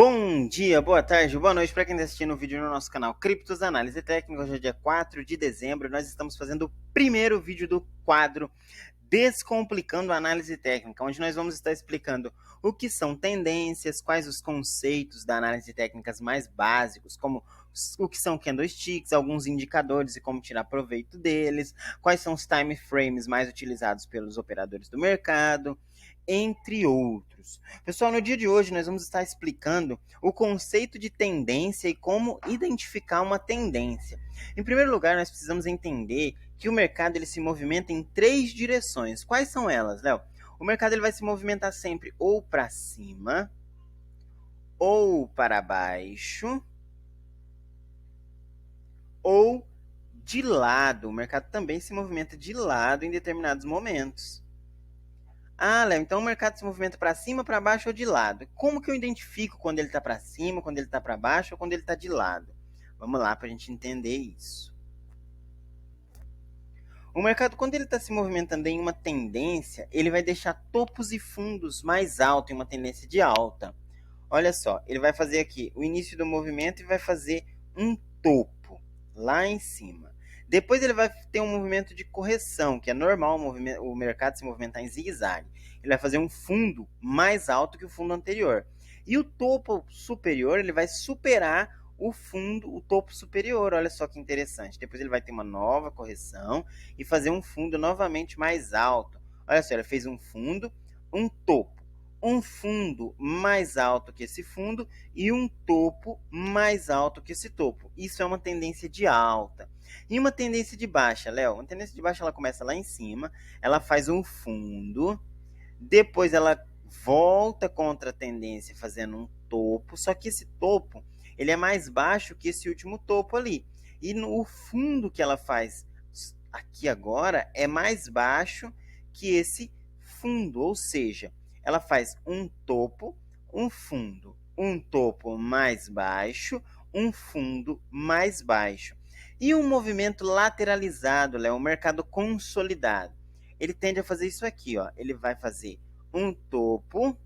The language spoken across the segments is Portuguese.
Bom dia, boa tarde, boa noite para quem está assistindo o vídeo no nosso canal Criptos Análise Técnica. Hoje é dia 4 de dezembro, nós estamos fazendo o primeiro vídeo do quadro Descomplicando a Análise Técnica, onde nós vamos estar explicando o que são tendências, quais os conceitos da análise técnicas mais básicos, como o que são candlesticks, alguns indicadores e como tirar proveito deles, quais são os time frames mais utilizados pelos operadores do mercado, entre outros. Pessoal, no dia de hoje nós vamos estar explicando o conceito de tendência e como identificar uma tendência. Em primeiro lugar, nós precisamos entender que o mercado ele se movimenta em três direções. Quais são elas, Léo? O mercado ele vai se movimentar sempre ou para cima, ou para baixo, ou de lado. O mercado também se movimenta de lado em determinados momentos. Ah, Léo, então o mercado se movimenta para cima, para baixo ou de lado. Como que eu identifico quando ele está para cima, quando ele está para baixo ou quando ele está de lado? Vamos lá para a gente entender isso. O mercado, quando ele está se movimentando em uma tendência, ele vai deixar topos e fundos mais altos em uma tendência de alta. Olha só, ele vai fazer aqui o início do movimento e vai fazer um topo lá em cima. Depois ele vai ter um movimento de correção, que é normal o mercado se movimentar em zigue-zague. Ele vai fazer um fundo mais alto que o fundo anterior. E o topo superior, ele vai superar o fundo, o topo superior. Olha só que interessante. Depois ele vai ter uma nova correção e fazer um fundo novamente mais alto. Olha só, ele fez um fundo, um topo, um fundo mais alto que esse fundo e um topo mais alto que esse topo. Isso é uma tendência de alta. E uma tendência de baixa, Léo? Uma tendência de baixa ela começa lá em cima, ela faz um fundo, depois ela volta contra a tendência fazendo um topo, só que esse topo ele é mais baixo que esse último topo ali. E no fundo que ela faz aqui agora é mais baixo que esse fundo, ou seja, ela faz um topo, um fundo, um topo mais baixo, um fundo mais baixo. E um movimento lateralizado, Léo, um mercado consolidado. Ele tende a fazer isso aqui, ó. Ele vai fazer um topo,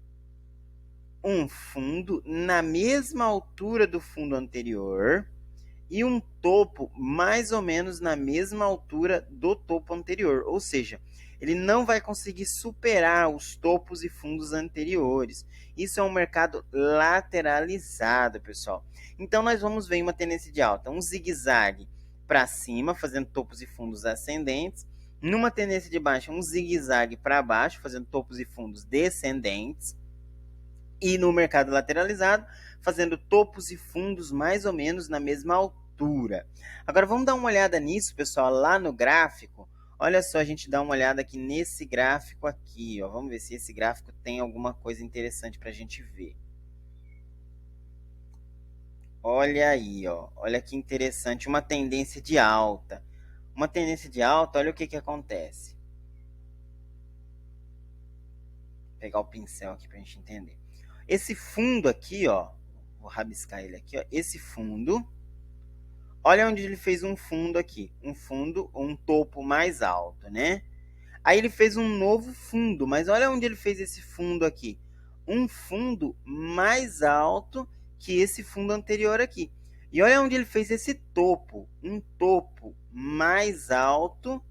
um fundo na mesma altura do fundo anterior e um topo mais ou menos na mesma altura do topo anterior. Ou seja, ele não vai conseguir superar os topos e fundos anteriores. Isso é um mercado lateralizado, pessoal. Então, nós vamos ver uma tendência de alta, um zigue-zague para cima, fazendo topos e fundos ascendentes. Numa tendência de baixa, um zigue-zague para baixo, fazendo topos e fundos descendentes. E no mercado lateralizado, fazendo topos e fundos mais ou menos na mesma altura. Agora vamos dar uma olhada nisso, pessoal, lá no gráfico. Olha só, a gente dá uma olhada aqui nesse gráfico aqui, ó. Vamos ver se esse gráfico tem alguma coisa interessante para a gente ver. Olha aí, ó. Olha que interessante, uma tendência de alta. Uma tendência de alta, olha o que acontece. Vou pegar o pincel aqui para a gente entender. Esse fundo aqui, ó, vou rabiscar ele aqui, ó. Esse fundo, olha onde ele fez um fundo aqui, um fundo, um topo mais alto, né? Aí ele fez um novo fundo, mas olha onde ele fez esse fundo aqui, um fundo mais alto que esse fundo anterior aqui. E olha onde ele fez esse topo, um topo mais alto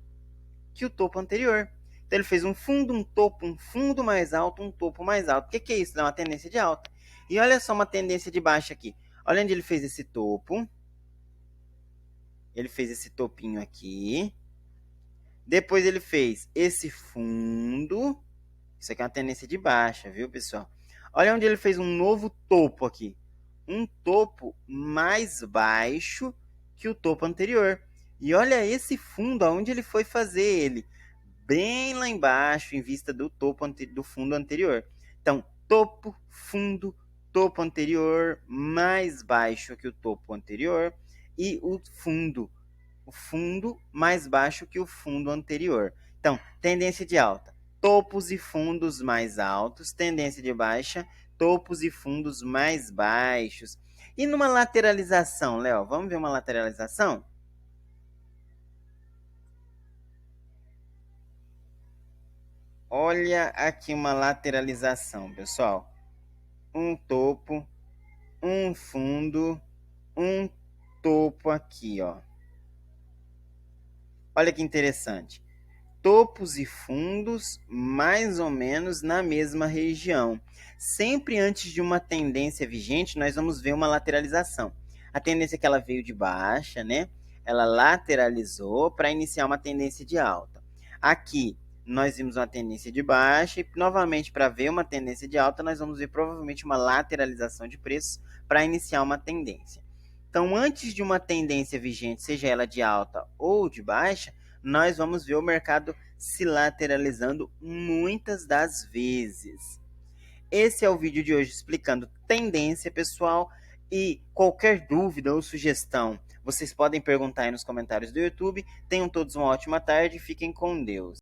que o topo anterior. Então ele fez um fundo, um topo, um fundo mais alto, um topo mais alto. O que é isso? É uma tendência de alta. E olha só uma tendência de baixa aqui. Olha onde ele fez esse topo. Ele fez esse topinho aqui. Depois ele fez esse fundo. Isso aqui é uma tendência de baixa, viu, pessoal? Olha onde ele fez um novo topo aqui. Um topo mais baixo que o topo anterior. E olha esse fundo, aonde ele foi fazer ele. Bem lá embaixo, em vista do topo do fundo anterior. Então, topo, fundo, topo anterior, mais baixo que o topo anterior. E o fundo mais baixo que o fundo anterior. Então, tendência de alta, topos e fundos mais altos, tendência de baixa, topos e fundos mais baixos. E numa lateralização, Léo, vamos ver uma lateralização? Olha aqui uma lateralização, pessoal. Um topo, um fundo, um topo aqui, ó. Olha que interessante. Topos e fundos mais ou menos na mesma região. Sempre antes de uma tendência vigente, nós vamos ver uma lateralização. A tendência é que ela veio de baixa, né? Ela lateralizou para iniciar uma tendência de alta. Aqui, nós vimos uma tendência de baixa e, novamente, para ver uma tendência de alta, nós vamos ver provavelmente uma lateralização de preços para iniciar uma tendência. Então, antes de uma tendência vigente, seja ela de alta ou de baixa, nós vamos ver o mercado se lateralizando muitas das vezes. Esse é o vídeo de hoje explicando tendência, pessoal, e qualquer dúvida ou sugestão, vocês podem perguntar aí nos comentários do YouTube. Tenham todos uma ótima tarde e fiquem com Deus.